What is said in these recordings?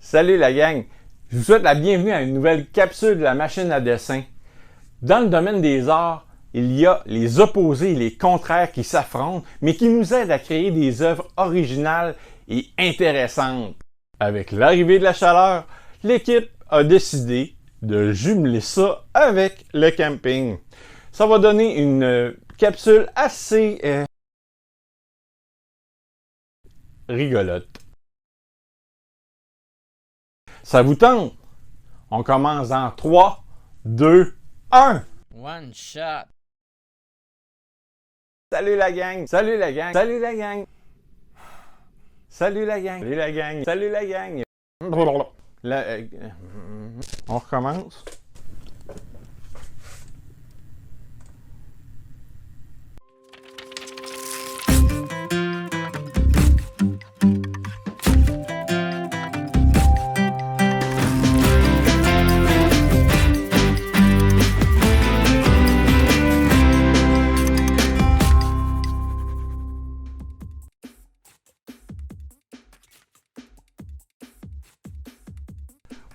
Salut la gang! Je vous souhaite la bienvenue à une nouvelle capsule de la machine à dessin. Dans le domaine des arts, il y a les opposés et les contraires qui s'affrontent, mais qui nous aident à créer des œuvres originales et intéressantes. Avec l'arrivée de la chaleur, l'équipe a décidé de jumeler ça avec le camping. Ça va donner une capsule assez rigolote. Ça vous tente? On commence en 3, 2, 1! One shot! Salut la gang! Salut la gang! Salut la gang! Salut la gang! Salut la gang! Salut la gang! On recommence.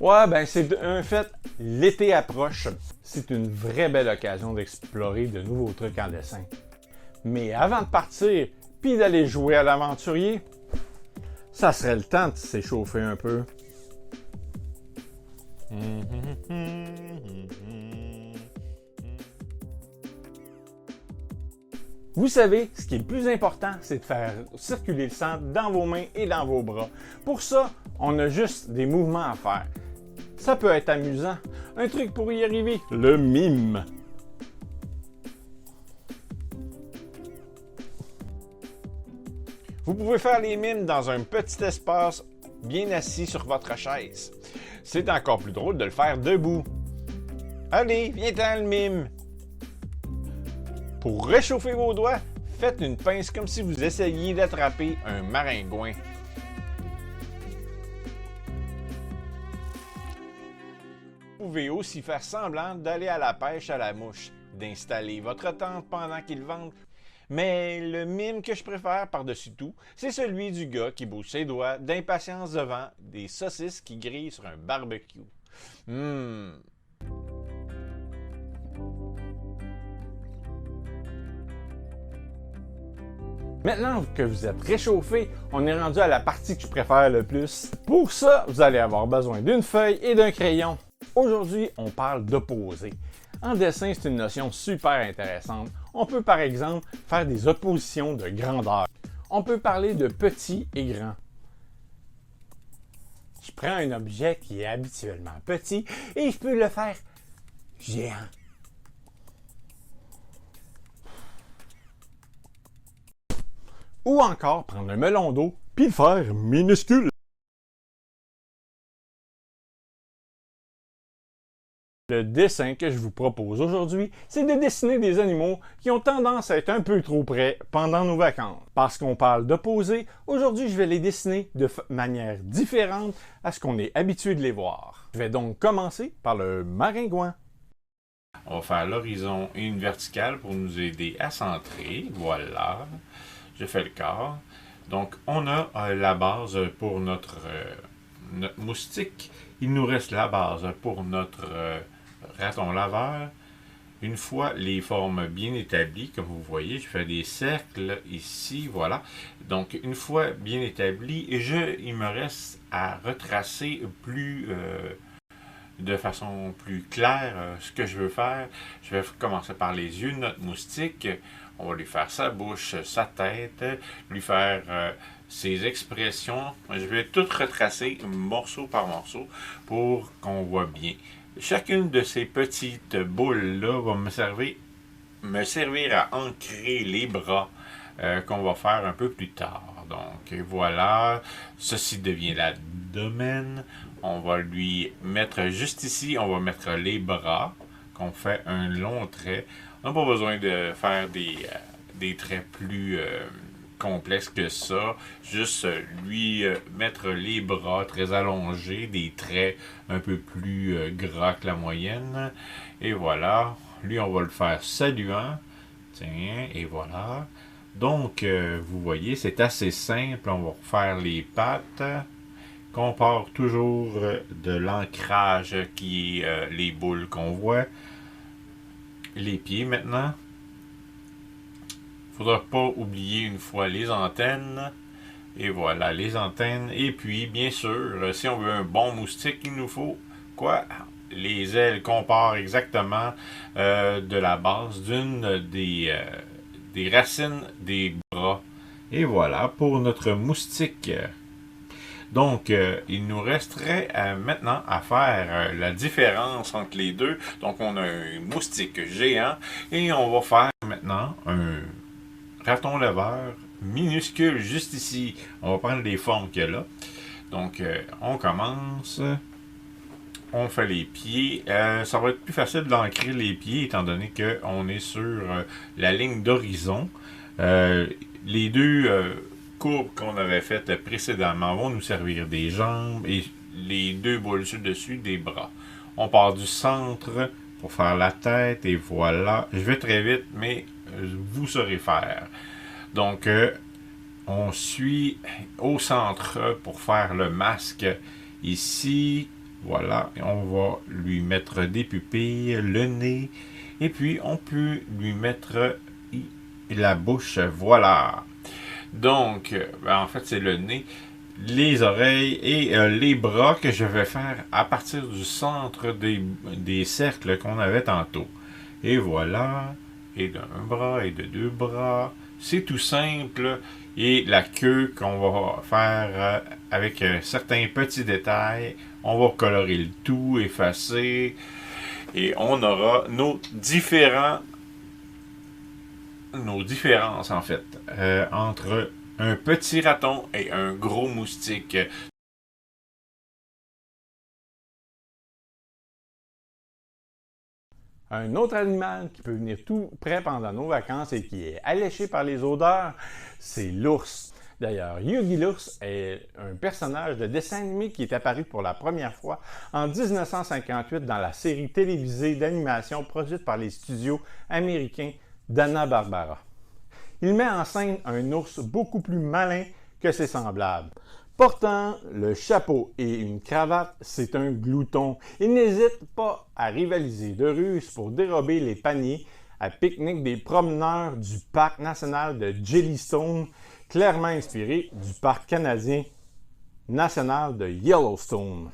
Ouais, ben c'est un fait, l'été approche. C'est une vraie belle occasion d'explorer de nouveaux trucs en dessin. Mais avant de partir, puis d'aller jouer à l'aventurier, ça serait le temps de s'échauffer un peu. Vous savez, ce qui est le plus important, c'est de faire circuler le sang dans vos mains et dans vos bras. Pour ça, on a juste des mouvements à faire. Ça peut être amusant. Un truc pour y arriver, le mime. Vous pouvez faire les mimes dans un petit espace bien assis sur votre chaise. C'est encore plus drôle de le faire debout. Allez, viens-t'en le mime. Pour réchauffer vos doigts, faites une pince comme si vous essayiez d'attraper un maringouin. Vous pouvez aussi faire semblant d'aller à la pêche à la mouche, d'installer votre tente pendant qu'il vente. Mais le mime que je préfère par-dessus tout, c'est celui du gars qui bouge ses doigts d'impatience devant des saucisses qui grillent sur un barbecue. Maintenant que vous êtes réchauffé, on est rendu à la partie que je préfère le plus. Pour ça, vous allez avoir besoin d'une feuille et d'un crayon. Aujourd'hui, on parle d'opposés. En dessin, c'est une notion super intéressante. On peut par exemple faire des oppositions de grandeur. On peut parler de petit et grand. Je prends un objet qui est habituellement petit et je peux le faire géant. Ou encore prendre un melon d'eau puis le faire minuscule. Le dessin que je vous propose aujourd'hui, c'est de dessiner des animaux qui ont tendance à être un peu trop près pendant nos vacances. Parce qu'on parle d'opposés, aujourd'hui je vais les dessiner de manière différente à ce qu'on est habitué de les voir. Je vais donc commencer par le maringouin. On va faire l'horizon et une verticale pour nous aider à centrer. Voilà. Je fais le corps. Donc, on a la base pour notre moustique. Il nous reste la base pour notre raton laveur. Une fois les formes bien établies, comme vous voyez, je fais des cercles ici, voilà. Donc, une fois bien établi, il me reste à retracer de façon plus claire ce que je veux faire. Je vais commencer par les yeux de notre moustique. On va lui faire sa bouche, sa tête, lui faire ses expressions. Je vais tout retracer morceau par morceau pour qu'on voit bien. Chacune de ces petites boules-là va me servir à ancrer les bras qu'on va faire un peu plus tard. Donc voilà, ceci devient l'abdomen. On va lui mettre juste ici, on va mettre les bras, qu'on fait un long trait. On n'a pas besoin de faire des traits plus complexes que ça. Juste lui mettre les bras très allongés, des traits un peu plus gras que la moyenne. Et voilà. Lui, on va le faire saluant. Tiens, et voilà. Donc, vous voyez, c'est assez simple. On va refaire les pattes qu'on part toujours de l'ancrage qui est les boules qu'on voit. Les pieds maintenant. Il ne faudra pas oublier une fois les antennes. Et voilà, les antennes. Et puis, bien sûr, si on veut un bon moustique, il nous faut quoi? Les ailes qu'on part exactement de la base d'une des racines des bras. Et voilà pour notre moustique. Donc, il nous resterait maintenant à faire la différence entre les deux. Donc, on a un moustique géant et on va faire maintenant un raton laveur minuscule juste ici. On va prendre les formes qu'il y a là. Donc, on commence. On fait les pieds. Ça va être plus facile d'ancrer les pieds étant donné qu'on est sur la ligne d'horizon. Les deux courbes qu'on avait faites précédemment vont nous servir des jambes et les deux boules sur dessus des bras. On part du centre pour faire la tête et voilà. Je vais très vite, mais vous saurez faire. Donc, on suit au centre pour faire le masque ici. Voilà, et on va lui mettre des pupilles, le nez, et puis on peut lui mettre la bouche. Voilà. Donc, en fait, c'est le nez, les oreilles et les bras que je vais faire à partir du centre des cercles qu'on avait tantôt. Et voilà, et d'un bras et de deux bras. C'est tout simple. Et la queue qu'on va faire avec certains petits détails. On va colorer le tout, effacer. Et on aura nos différences en fait entre un petit raton et un gros moustique. Un autre animal qui peut venir tout près pendant nos vacances et qui est alléché par les odeurs, c'est l'ours. D'ailleurs, Yogi l'ours est un personnage de dessin animé qui est apparu pour la première fois en 1958 dans la série télévisée d'animation produite par les studios américains d'Hanna-Barbera. Il met en scène un ours beaucoup plus malin que ses semblables. Portant le chapeau et une cravate, c'est un glouton. Il n'hésite pas à rivaliser de ruse pour dérober les paniers à pique-nique des promeneurs du parc national de Jellystone, clairement inspiré du parc canadien national de Yellowstone.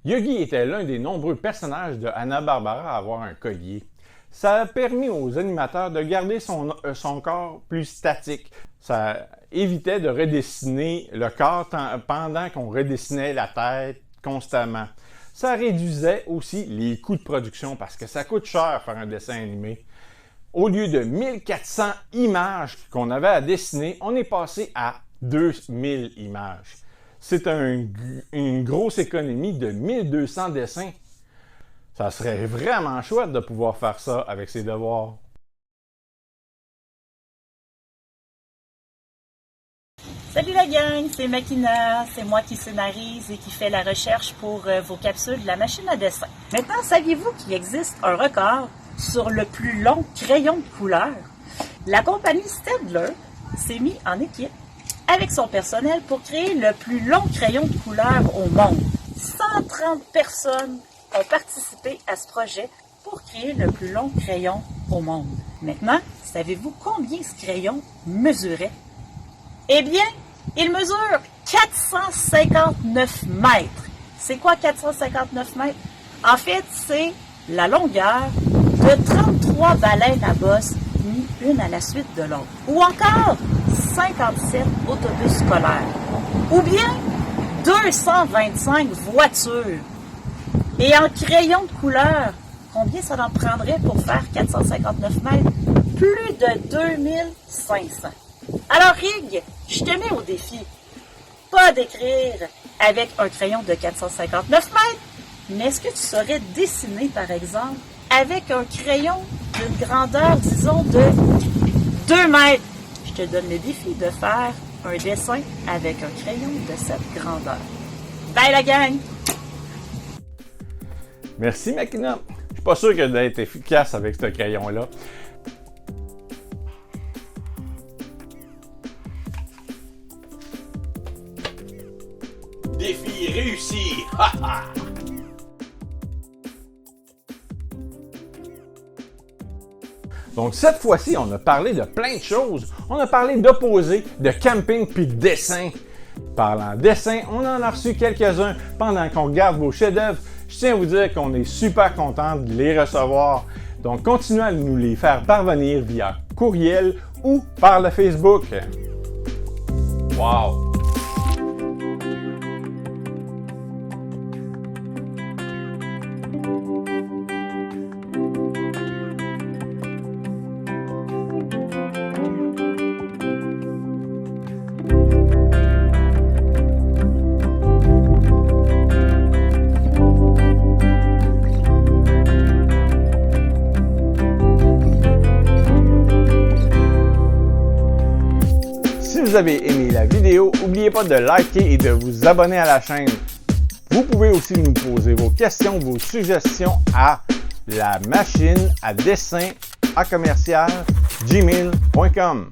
Yogi était l'un des nombreux personnages de Hanna-Barbera à avoir un collier. Ça a permis aux animateurs de garder son corps plus statique. Ça évitait de redessiner le corps pendant qu'on redessinait la tête constamment. Ça réduisait aussi les coûts de production parce que ça coûte cher faire un dessin animé. Au lieu de 1400 images qu'on avait à dessiner, on est passé à 2000 images. C'est une grosse économie de 1200 dessins. Ça serait vraiment chouette de pouvoir faire ça avec ses devoirs. Salut la gang, c'est Makina, c'est moi qui scénarise et qui fait la recherche pour vos capsules de la machine à dessin. Maintenant, saviez-vous qu'il existe un record sur le plus long crayon de couleur? La compagnie Staedtler s'est mise en équipe avec son personnel pour créer le plus long crayon de couleur au monde. 130 personnes ont participé à ce projet pour créer le plus long crayon au monde. Maintenant, savez-vous combien ce crayon mesurait? Eh bien, il mesure 459 mètres. C'est quoi 459 mètres? En fait, c'est la longueur de 33 baleines à bosse mis une à la suite de l'autre. Ou encore 57 autobus scolaires. Ou bien 225 voitures. Et en crayon de couleur, combien ça en prendrait pour faire 459 mètres? Plus de 2500. Alors Rig, je te mets au défi. Pas d'écrire avec un crayon de 459 mètres, mais est-ce que tu saurais dessiner, par exemple, avec un crayon d'une grandeur, disons, de 2 mètres? Je te donne le défi de faire un dessin avec un crayon de cette grandeur. Bye la gang! Merci Makina. Je suis pas sûr que d'être efficace avec ce crayon-là. Défi Donc cette fois-ci, on a parlé de plein de choses. On a parlé d'opposés, de camping puis de dessin. Parlant dessin, on en a reçu quelques-uns pendant qu'on regarde vos chefs-d'œuvre. Je tiens à vous dire qu'on est super content de les recevoir. Donc continuez à nous les faire parvenir via courriel ou par le Facebook. Wow! Si vous avez aimé la vidéo, n'oubliez pas de liker et de vous abonner à la chaîne. Vous pouvez aussi nous poser vos questions, vos suggestions à la machine à dessin @gmail.com.